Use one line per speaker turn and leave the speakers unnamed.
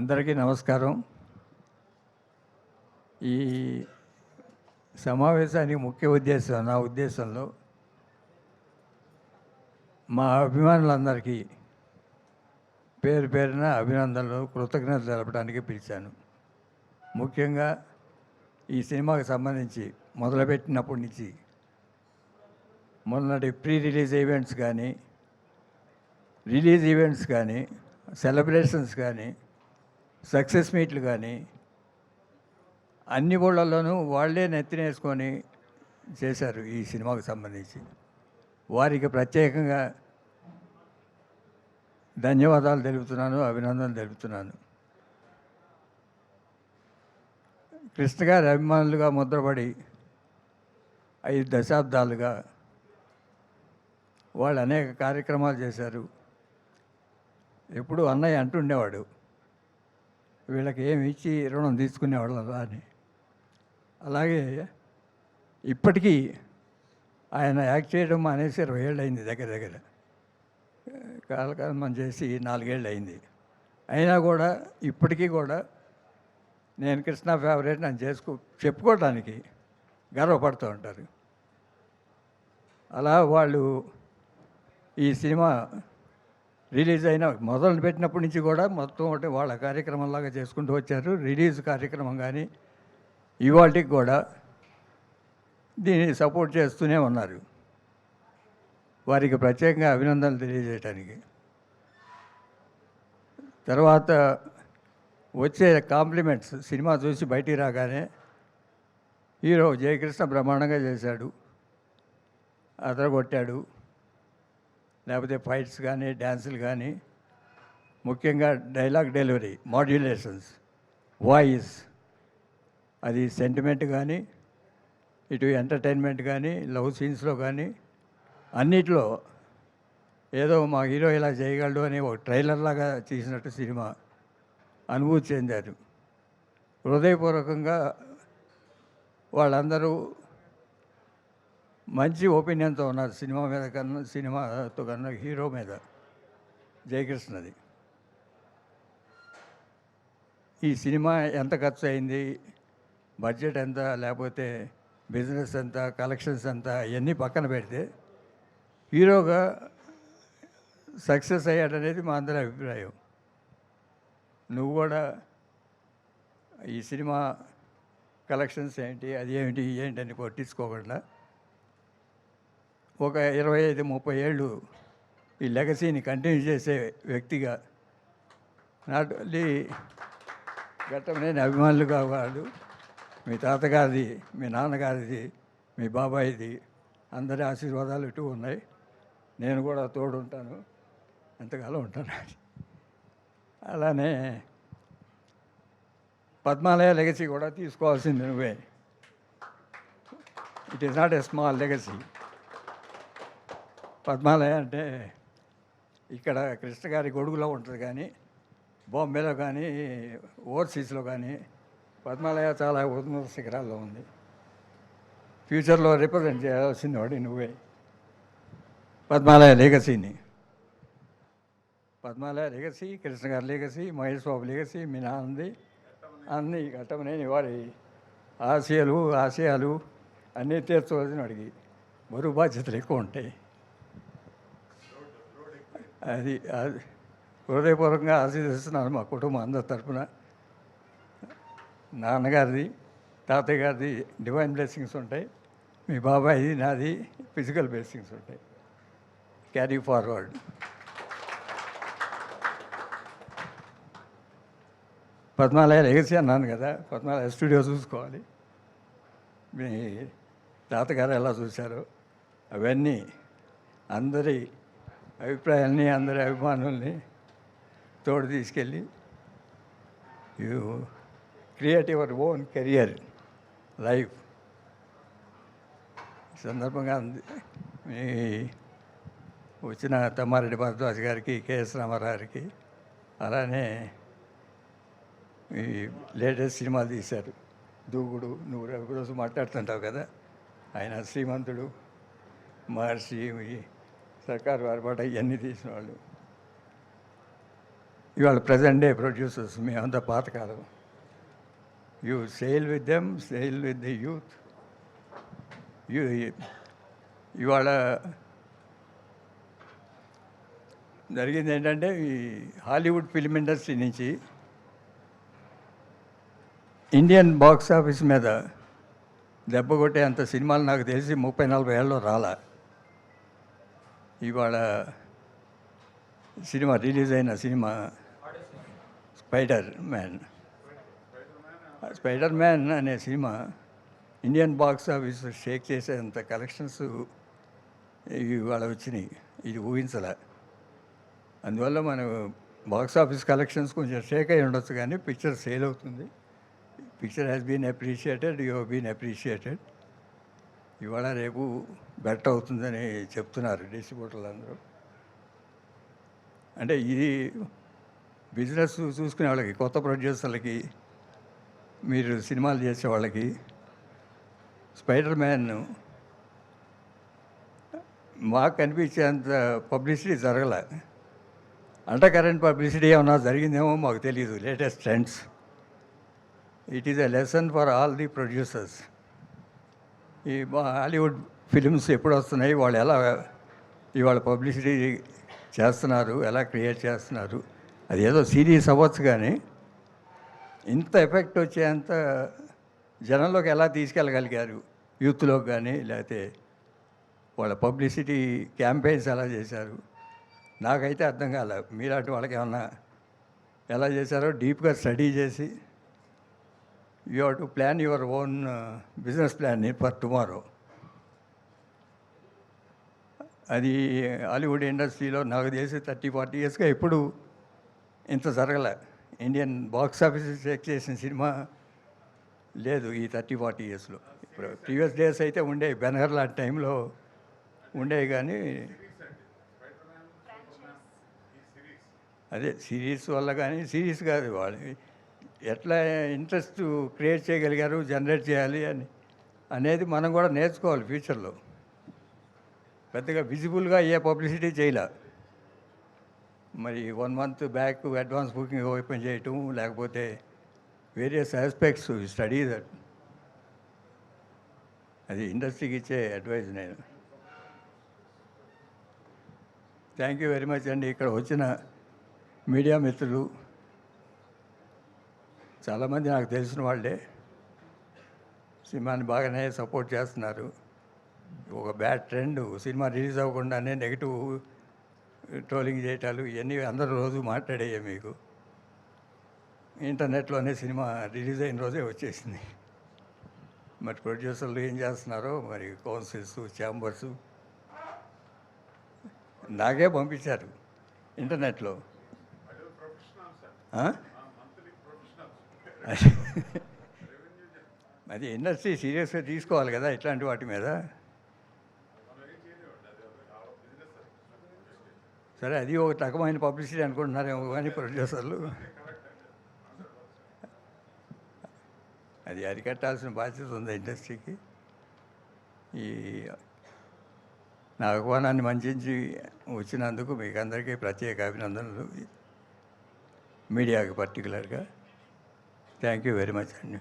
అందరికీ నమస్కారం. ఈ సమావేశానికి ముఖ్య ఉద్దేశం, నా ఉద్దేశంలో మా అభిమానులందరికీ పేరు పేరున అభినందనలు, కృతజ్ఞతలు తెలపడానికి పిలిచాను. ముఖ్యంగా ఈ సినిమాకి సంబంధించి మొదలుపెట్టినప్పటి నుంచి మొన్నటి ప్రీ రిలీజ్ ఈవెంట్స్ కానీ, రిలీజ్ ఈవెంట్స్ కానీ, సెలబ్రేషన్స్ కానీ, సక్సెస్ మీట్లు కానీ అన్ని ఊళ్ళల్లోనూ వాళ్ళే నెత్తినేసుకొని చేశారు ఈ సినిమాకు సంబంధించి. వారికి ప్రత్యేకంగా ధన్యవాదాలు తెలుపుతున్నాను, అభినందనలు తెలుపుతున్నాను. కృష్ణ గారి అభిమానులుగా ముద్రపడి 5 దశాబ్దాలుగా వాళ్ళు అనేక కార్యక్రమాలు చేశారు. ఎప్పుడు అన్నయ్య అంటుండేవాడు, వీళ్ళకి ఏమి ఇచ్చి రుణం తీసుకునేవాళ్ళం అని. అలాగే ఇప్పటికీ ఆయన యాక్ట్ చేయడం మానేసి 20 ఏళ్ళు అయింది, దగ్గర దగ్గర కాలకాలం చేసి 4 ఏళ్ళు అయింది. అయినా కూడా ఇప్పటికీ కూడా నేను కృష్ణ ఫేవరెట్ అని చెప్పుకోవడానికి గర్వపడుతూ ఉంటారు. అలా వాళ్ళు ఈ సినిమా రిలీజ్ అయిన మొదలు పెట్టినప్పటి నుంచి కూడా మొత్తం ఒకటి వాళ్ళ కార్యక్రమంలాగా చేసుకుంటూ వచ్చారు. రిలీజ్ కార్యక్రమం కానీ ఇవాళకి కూడా దీన్ని సపోర్ట్ చేస్తూనే ఉన్నారు. వారికి ప్రత్యేకంగా అభినందనలు తెలియజేయడానికి. తర్వాత వచ్చే కాంప్లిమెంట్స్, సినిమా చూసి బయటికి రాగానే హీరో జయకృష్ణ బ్రహ్మాండంగా చేశాడు, అదరగొట్టాడు, లేకపోతే ఫైట్స్ కానీ, డ్యాన్సులు కానీ, ముఖ్యంగా డైలాగ్ డెలివరీ, మాడ్యులేషన్స్, వాయిస్, అది సెంటిమెంట్ కానీ, ఇటు ఎంటర్టైన్మెంట్ కానీ, లవ్ సీన్స్లో కానీ అన్నిట్లో ఏదో మా హీరో ఇలా చేయగలడు అని ఒక ట్రైలర్ లాగా తీసినట్టు సినిమా అనుభూతి చెందారు. హృదయపూర్వకంగా వాళ్ళందరూ మంచి ఒపీనియన్తో ఉన్నారు సినిమా మీద కన్నా, సినిమాతో కన్నా హీరో మీద, జయకృష్ణది. ఈ సినిమా ఎంత ఖర్చు అయింది, బడ్జెట్ ఎంత, లేకపోతే బిజినెస్ ఎంత, కలెక్షన్స్ ఎంత, ఇవన్నీ పక్కన పెడితే హీరోగా సక్సెస్ అయ్యాడనేది మా అందరి అభిప్రాయం. నువ్వు కూడా ఈ సినిమా కలెక్షన్స్ ఏంటి, అది ఏమిటి ఏంటని పట్టించుకోకుండా ఒక 25-30 ఏళ్ళు ఈ లెగసీని కంటిన్యూ చేసే వ్యక్తిగా, నాట్ ఓన్లీ ఘట్టమనేని అభిమానులుగా వాళ్ళు, మీ తాతగారిది, మీ నాన్నగారిది, మీ బాబాయిది అందరి ఆశీర్వాదాలు ఇటు ఉన్నాయి. నేను కూడా తోడు ఉంటాను, ఎంతకాలం ఉంటాను. అలానే పద్మాలయ లెగసీ కూడా తీసుకోవాల్సింది నువ్వే. It is not a small legacy. Padmalaya అంటే ఇక్కడ కృష్ణ గారి గొడుగులో ఉంటుంది, కానీ బాంబేలో కానీ ఓవర్సీస్లో కానీ పద్మాలయ చాలా ఉన్నత శిఖరాల్లో ఉంది. ఫ్యూచర్లో రిప్రజెంట్ చేయాల్సింది వాడి నువ్వే పద్మాలయ లెగసీని. పద్మాలయ లెగసీ, కృష్ణ గారి లెగసీ, మహేష్ బాబు లెగసీ, మీ నాన్నది, అన్నీ ఘట్టమనేని వారి ఆశయాలు అన్నీ తీర్చవలసిన వాడికి బరువు బాధ్యతలు ఎక్కువ ఉంటాయి. అది హృదయపూర్వకంగా ఆశీర్వదిస్తున్నాను మా కుటుంబం అందరి తరఫున. నాన్నగారిది, తాతయ్య గారిది డివైన్ బ్లెస్సింగ్స్ ఉంటాయి, మీ బాబాయిది, నాది ఫిజికల్ బ్లెస్సింగ్స్ ఉంటాయి. Carry forward. పద్మాలయ లెగసీ అన్నాను కదా, పద్మాలయ స్టూడియో చూసుకోవాలి. మీ తాతగారు ఎలా చూశారో అవన్నీ అందరి అభిప్రాయాల్ని, అందరి అభిమానుల్ని తోడు తీసుకెళ్ళి you create your own career, life. ఈ సందర్భంగా మీ వచ్చిన తమ్మారెడ్డి భరద్వాజ్ గారికి, కెఎస్ రామారావు గారికి, అలానే ఈ లేటెస్ట్ సినిమాలు తీశారు, దూకుడు, నువ్వు రోజు మాట్లాడుతుంటావు కదా, ఆయన శ్రీమంతుడు, మహర్షి, సర్కారు వారి పాట ఇవన్నీ తీసిన వాళ్ళు. ఇవాళ ప్రజెంట్ డే ప్రొడ్యూసర్స్ మేమంతా పాతకాలం. You sale with them, sale with the youth. You ఇవాళ జరిగింది ఏంటంటే, ఈ హాలీవుడ్ ఫిల్మ్ ఇండస్ట్రీ నుంచి ఇండియన్ బాక్స్ ఆఫీస్ మీద దెబ్బ కొట్టే అంత సినిమాలు నాకు తెలిసి 30-40 ఏళ్ళలో రాలా. ఇవాళ సినిమా రిలీజ్ అయిన సినిమా స్పైడర్ మ్యాన్ అనే cinema Indian box office Sheikh చేసేంత కలెక్షన్స్ ఇవాళ వచ్చినాయి. ఇది ఊహించలే. అందువల్ల మన బాక్స్ ఆఫీస్ కలెక్షన్స్ కొంచెం షేక్ అయి ఉండొచ్చు, కానీ పిక్చర్ సేల్ అవుతుంది. Picture has been appreciated, you have been appreciated. ఇవాళ రేపు బెటర్ అవుతుందని చెప్తున్నారు డిస్ట్రిబ్యూటర్లు అందరూ. అంటే ఇది బిజినెస్ చూసుకునే వాళ్ళకి, కొత్త ప్రొడ్యూసర్లకి, మీరు సినిమాలు చేసే వాళ్ళకి స్పైడర్ మ్యాన్ మాకు కనిపించేంత పబ్లిసిటీ జరగలే. అండర్ కరెంట్ పబ్లిసిటీ ఏమన్నా జరిగిందేమో మాకు తెలియదు. Latest trends. It is a lesson for all the producers. ఈ హాలీవుడ్ ఫిలిమ్స్ ఎప్పుడు వస్తున్నాయి, వాళ్ళు ఎలా ఇవాళ పబ్లిసిటీ చేస్తున్నారు, ఎలా క్రియేట్ చేస్తున్నారు. అది ఏదో సీరియస్ అవ్వచ్చు, కానీ ఇంత ఎఫెక్ట్ వచ్చేంత జనంలోకి ఎలా తీసుకెళ్ళగలిగారు, యూత్లోకి కానీ, లేకపోతే వాళ్ళ పబ్లిసిటీ క్యాంపెయిన్స్ ఎలా చేశారు, నాకైతే అర్థం కాలే. మీలాంటి వాళ్ళకి ఏమన్నా ఎలా చేశారో డీప్గా స్టడీ చేసి you have to plan your own business plan for tomorrow. అది హాలీవుడ్ ఇండస్ట్రీలో నాకు తెలిసి 30-40 ఇయర్స్గా ఎప్పుడు ఇంత జరగలే. ఇండియన్ బాక్స్ ఆఫీస్ చెక్ చేసిన సినిమా లేదు ఈ 30-40 ఇయర్స్లో. ఇప్పుడు ప్రీవియస్ డేస్ అయితే ఉండే, బెనహర్ లాంటి టైంలో ఉండేవి, కానీ అదే సిరీస్ వల్ల, కానీ సిరీస్ కాదు, వాళ్ళు ఎట్లా ఇంట్రెస్ట్ క్రియేట్ చేయగలిగారు, జనరేట్ చేయాలి అనేది మనం కూడా నేర్చుకోవాలి ఫ్యూచర్లో. పెద్దగా విజిబుల్గా ఏ పబ్లిసిటీ చేయలే. మరి 1 month back advance booking open చేయటం, లేకపోతే వేరియస్ ఆస్పెక్ట్స్ స్టడీ దట్. అది ఇండస్ట్రీకి ఇచ్చే అడ్వైజ్ నేను. థ్యాంక్ యూ వెరీ మచ్ అండి. ఇక్కడ వచ్చిన మీడియా మిత్రులు చాలామంది నాకు తెలిసిన వాళ్ళే సినిమాని బాగానే సపోర్ట్ చేస్తున్నారు. ఒక బ్యాడ్ ట్రెండ్, సినిమా రిలీజ్ అవ్వకుండానే నెగిటివ్ ట్రోలింగ్ చేయటాలు, ఇవన్నీ అందరూ రోజు మాట్లాడేయే. మీకు ఇంటర్నెట్లోనే సినిమా రిలీజ్ అయిన రోజే వచ్చేసింది. మరి ప్రొడ్యూసర్లు ఏం చేస్తున్నారో, మరి కౌన్సిల్స్, ఛాంబర్సు నాకే పంపించారు ఇంటర్నెట్లో. అది ఇండస్ట్రీ సీరియస్గా తీసుకోవాలి కదా ఇట్లాంటి వాటి మీద. సరే, అది ఒక రకమైన పబ్లిసిటీ అనుకుంటున్నారేమో, కానీ ప్రొడ్యూసర్లు అది అరికట్టాల్సిన బాధ్యత ఉంది ఇండస్ట్రీకి. ఈ నా ఆహ్వానాన్ని మంచి వచ్చినందుకు మీకు అందరికీ ప్రత్యేక అభినందనలు, మీడియాకి పర్టికులర్గా. థ్యాంక్ యూ వెరీ మచ్ అండి.